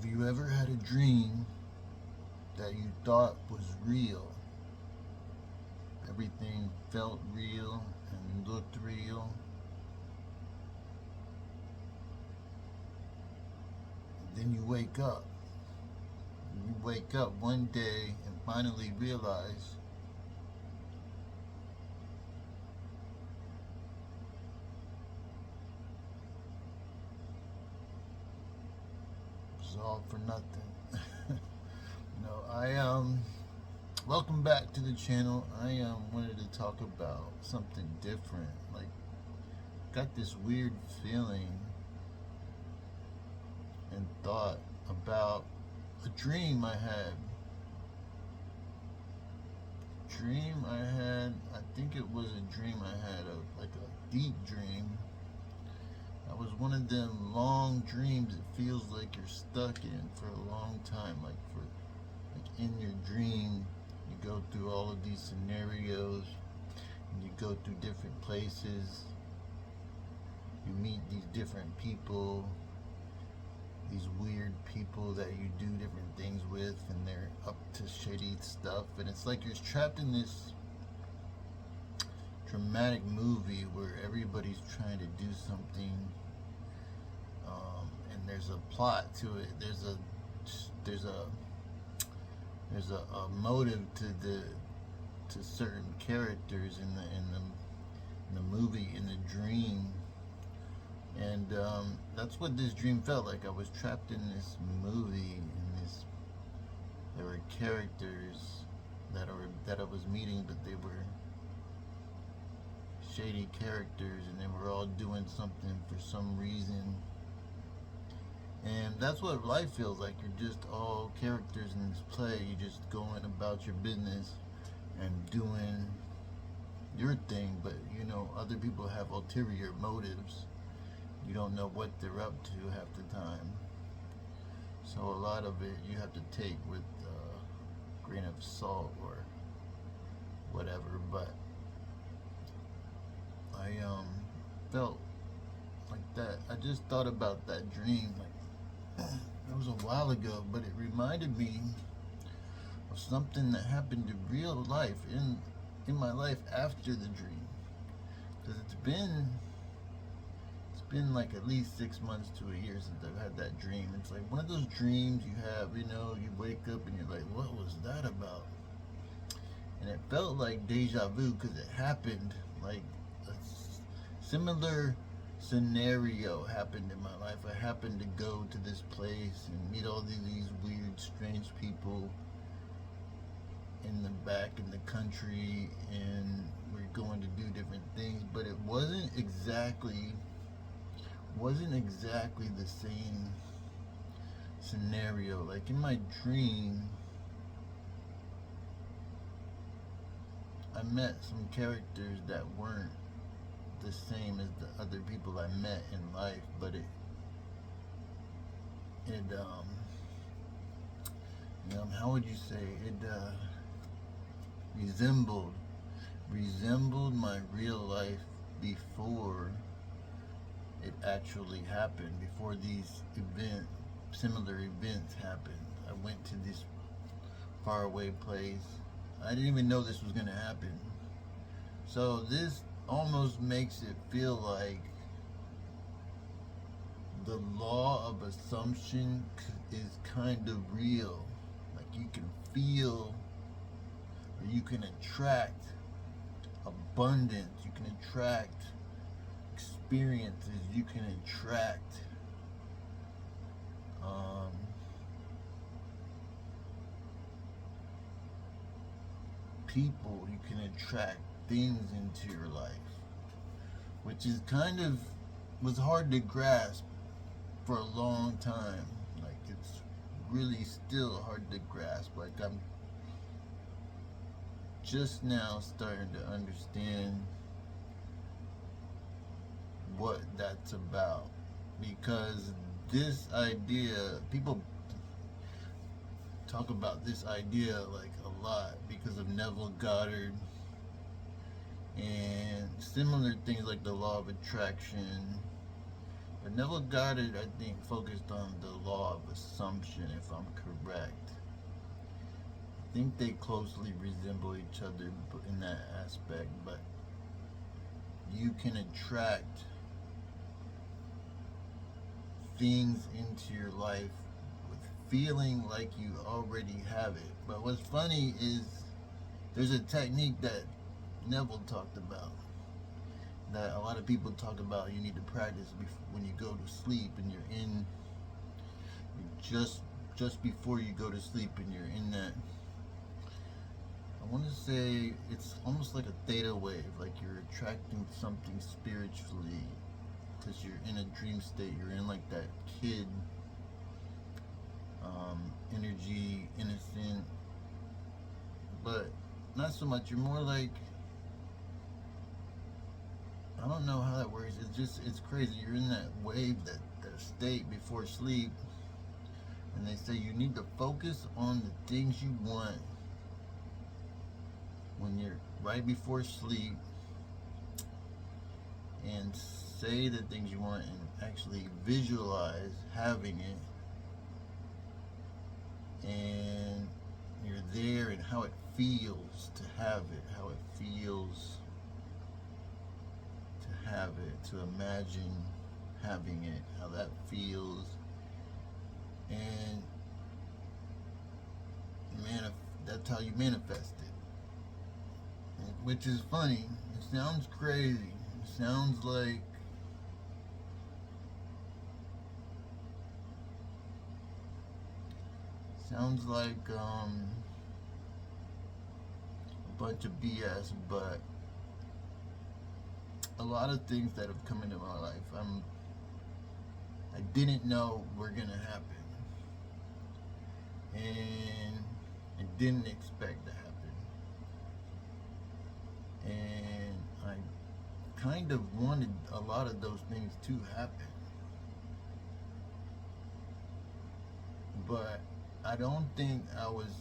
you ever had a dream that you thought was real? Everything felt real and looked real. Then you wake up. You wake up one day and finally realize it's all for nothing. I welcome back to the channel. I wanted to talk about something different. Like, got this weird feeling and thought about a dream I had. I think it was a dream I had, like a deep dream. That was one of them long dreams it feels like you're stuck in for a long time. Like in your dream, you go through all of these scenarios, and you go through different places. You meet these different people, these weird people that you do different things with, and they're up to shitty stuff. And it's like you're trapped in this dramatic movie where everybody's trying to do something, and there's a plot to it. There's a motive to certain characters in the movie, in the dream. And that's what this dream felt like. I was trapped in this movie. There were characters that I was meeting, but they were shady characters, and they were all doing something for some reason. And that's what life feels like. You're just all characters in this play. You're just going about your business and doing your thing, but other people have ulterior motives. You don't know what they're up to half the time. So a lot of it you have to take with a grain of salt or whatever. But I felt like that. I just thought about that dream. Like, it was a while ago, but it reminded me of something that happened in real life, in my life after the dream. Because it's been like at least 6 months to a year since I've had that dream. It's like one of those dreams you have, you wake up and you're like, what was that about? And it felt like deja vu because it happened, like a similar scenario happened in my life. I happened to go to this place and meet all these weird, strange people in the country, and we're going to do different things, but it wasn't exactly the same scenario. Like in my dream, I met some characters that weren't the same as the other people I met in life, but it how would you say it, resembled my real life before it actually happened, before these similar events happened. I went to this faraway place. I didn't even know this was going to happen. So this almost makes it feel like the law of assumption is kind of real. Like you can feel, or you can attract abundance, you can attract experiences, you can attract people, you can attract things into your life, which is was hard to grasp for a long time. Like it's really still hard to grasp. Like I'm just now starting to understand what that's about, because this idea, people talk about this idea like a lot because of Neville Goddard and similar things like the law of attraction But Neville Goddard, I think, focused on the law of assumption, if I'm correct. I think they closely resemble each other in that aspect, but you can attract things into your life with feeling like you already have it. But what's funny is there's a technique that Neville talked about, that a lot of people talk about. You need to practice when you go to sleep, and you're just before you go to sleep, and you're in that, I want to say it's almost like a theta wave, like you're attracting something spiritually, because you're in a dream state. You're in like that kid energy, innocent, but not so much. You're more like, I don't know how that works. It's crazy. You're in that wave, that state before sleep, and they say you need to focus on the things you want when you're right before sleep, and say the things you want and actually visualize having it, and you're there, and how it feels to have it, how it feels to have it, to imagine having it, how that feels, and that's how you manifest it. Which is funny. It sounds crazy. It sounds like a bunch of BS, but a lot of things that have come into my life, I didn't know were gonna happen, and I didn't expect to happen, and I kind of wanted a lot of those things to happen, but I don't think I was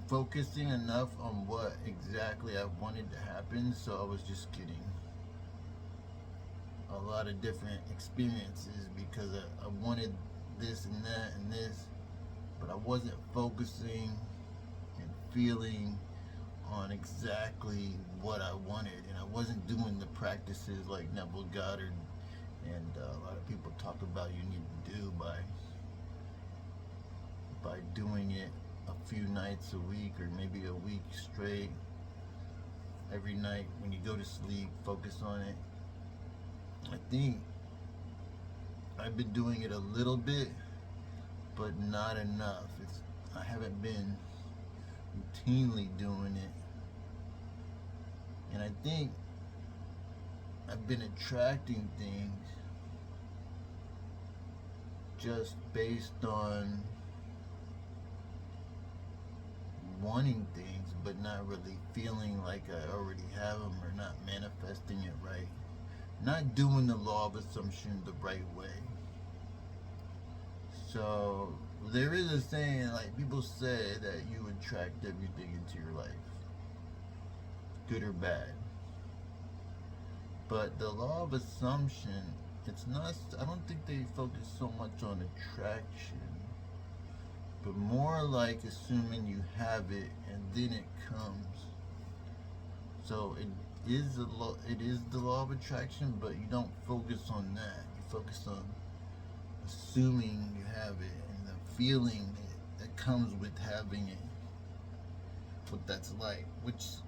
focusing enough on what exactly I wanted to happen, so I was just getting a lot of different experiences because I wanted this and that and this, but I wasn't focusing and feeling on exactly what I wanted, and I wasn't doing the practices like Neville Goddard and a lot of people talk about you need to do by doing it a few nights a week, or maybe a week straight. Every night when you go to sleep, focus on it. I think I've been doing it a little bit, but not enough. I haven't been routinely doing it, and I think I've been attracting things just based on wanting things, but not really feeling like I already have them, or not manifesting it right, not doing the law of assumption the right way. So there is a saying, like people say, that you attract everything into your life, good or bad. But the law of assumption, it's not, I don't think they focus so much on attraction, but more like assuming you have it and then it comes. So it is the law of attraction, but you don't focus on that. You focus on assuming you have it and the feeling that comes with having it, what that's like, which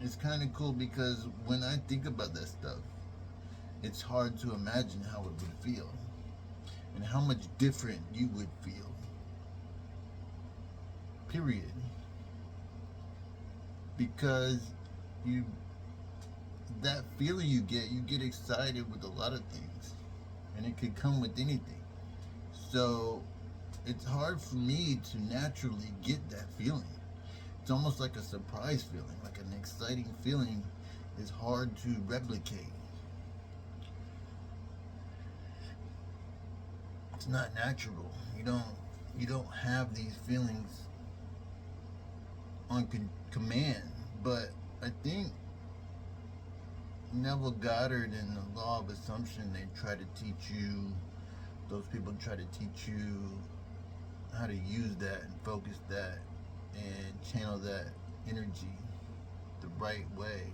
is kind of cool, because when I think about that stuff, it's hard to imagine how it would feel and how much different you would feel, period. Because that feeling you get excited with a lot of things, and it could come with anything. So it's hard for me to naturally get that feeling. It's almost like a surprise feeling, like an exciting feeling is hard to replicate. It's not natural. You don't have these feelings on command. But I think Neville Goddard and the law of assumption, they try to teach you, those people try to teach you how to use that and focus that and channel that energy the right way.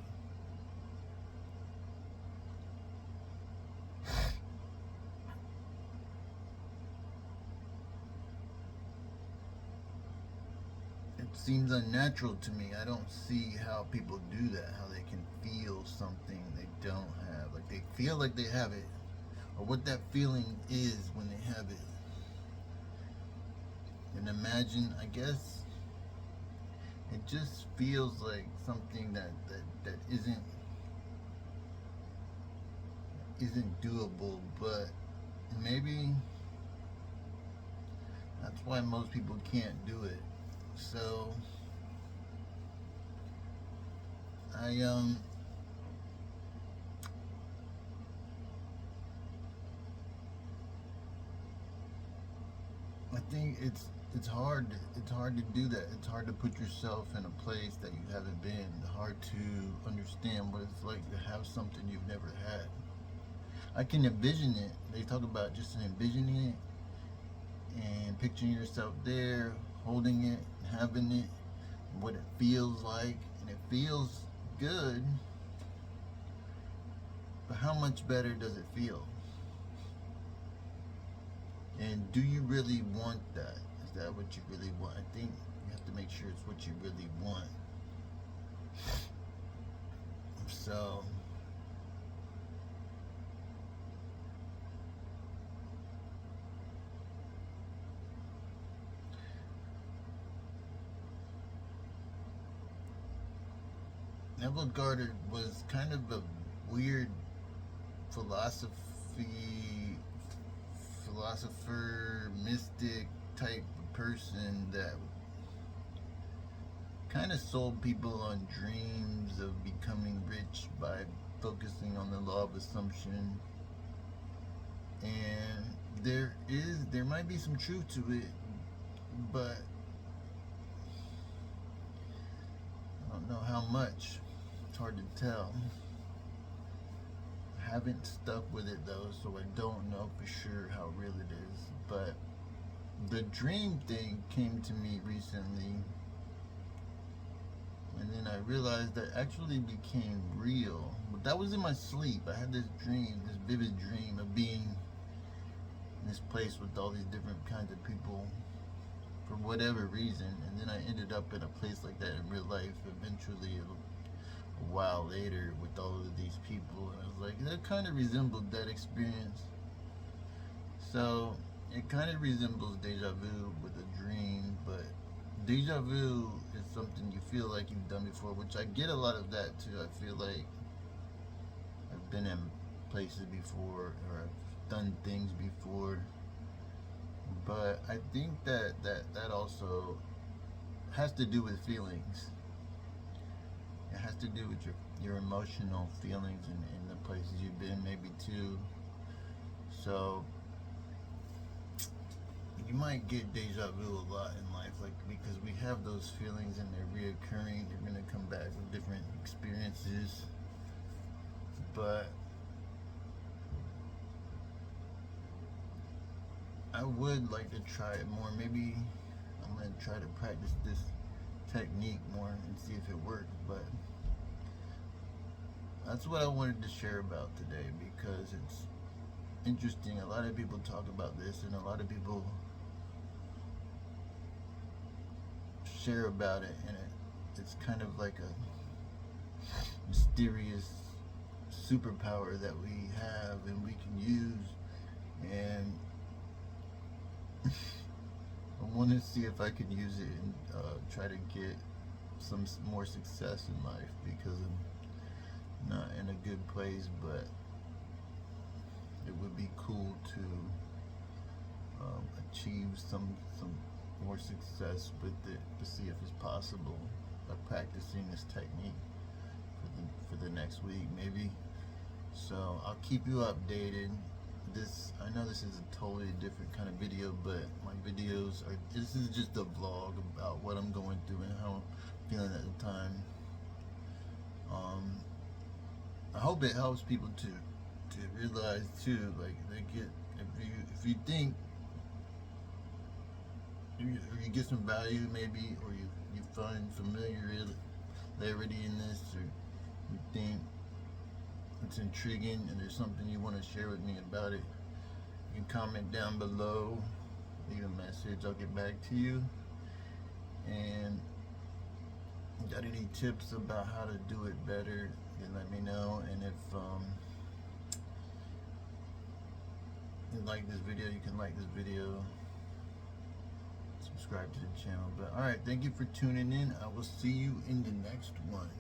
It seems unnatural to me. I don't see how people do that, how they can feel something they don't have. Like they feel like they have it, or what that feeling is when they have it. And imagine, I guess, it just feels like something that isn't doable, but maybe that's why most people can't do it. So I I think it's hard to do that. It's hard to put yourself in a place that you haven't been. Hard to understand what it's like to have something you've never had. I can envision it. They talk about just envisioning it and picturing yourself there, holding it, having it, what it feels like, and it feels good. But how much better does it feel? And do you really want that? Is that what you really want? I think you have to make sure it's what you really want. So Neville Goddard was kind of a weird philosopher, mystic type of person that kind of sold people on dreams of becoming rich by focusing on the law of assumption. And there might be some truth to it, but I don't know how much. It's hard to tell. I haven't stuck with it though, so I don't know for sure how real it is. But the dream thing came to me recently, and then I realized that actually became real. But that was in my sleep. I had this dream, this vivid dream of being in this place with all these different kinds of people for whatever reason, and then I ended up in a place like that in real life eventually a while later with all of these people, and I was like, that kind of resembled that experience. So it kind of resembles deja vu with a dream, but deja vu is something you feel like you've done before, which I get a lot of that too. I feel like I've been in places before, or I've done things before, but I think that also has to do with feelings. It has to do with your emotional feelings in the places you've been, maybe too. So you might get deja vu a lot in life, like because we have those feelings and they're reoccurring. They're gonna come back with different experiences, but I would like to try it more. Maybe I'm gonna try to practice this technique more and see if it works. But that's what I wanted to share about today because it's interesting. A lot of people talk about this, and a lot of people share about it, and it's kind of like a mysterious superpower that we have and we can use. And I want to see if I can use it and try to get some more success in life, because I'm not in a good place, but it would be cool to achieve some more success with it, to see if it's possible by practicing this technique for the next week maybe. So I'll keep you updated. I know this is a totally different kind of video, but my videos are, this is just a vlog about what I'm going through and how I'm feeling at the time. I hope it helps people to realize too, like they get, if you think or you get some value maybe, or you find familiarity in this, or you think it's intriguing and there's something you want to share with me about it, you can comment down below, leave a message, I'll get back to you. And got any tips about how to do it better, then let me know. And if you like this video, you can like this video, subscribe to the channel. But alright, thank you for tuning in. I will see you in the next one.